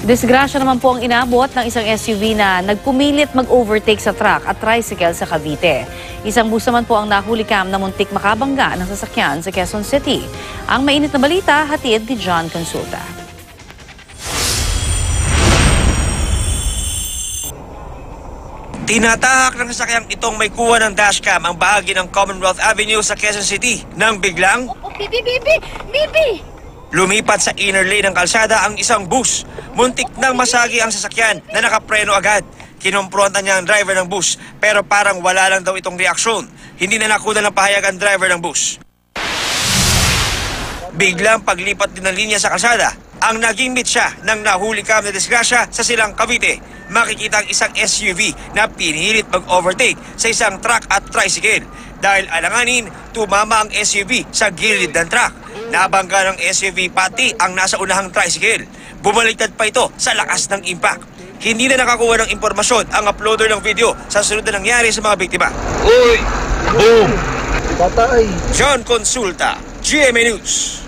Disgrasya naman po ang inabot ng isang SUV na nagpumilit mag-overtake sa truck at tricycle sa Cavite. Isang bus naman po ang nahulikam na muntik makabangga ng sasakyan sa Quezon City. Ang mainit na balita, hatid ni John Consulta. Tinatahak ng sasakyang itong may kuha ng dashcam ang bahagi ng Commonwealth Avenue sa Quezon City nang biglang Bibi! lumipat sa inner lane ng kalsada ang isang bus. Muntik nang masagi ang sasakyan na nakapreno agad. Kinumprontan niya ang driver ng bus pero parang wala lang daw itong reaksyon. Hindi na nakuha ng pahayag ang driver ng bus. Biglang paglipat din ng linya sa kalsada ang naging mitsa ng nahulikam na disgrasya sa Silang Cavite. Makikita ang isang SUV na pinilit mag-overtake sa isang truck at tricycle. Dahil alanganin, tumama ang SUV sa gilid ng truck. Nabangga ng SUV pati ang nasa unahang tricycle. Bumaliktad pa ito sa lakas ng impact. Hindi na nakakuha ng impormasyon ang uploader ng video sa sunod na nangyari sa mga biktima. Uy! Boom! John Consulta, GMA News.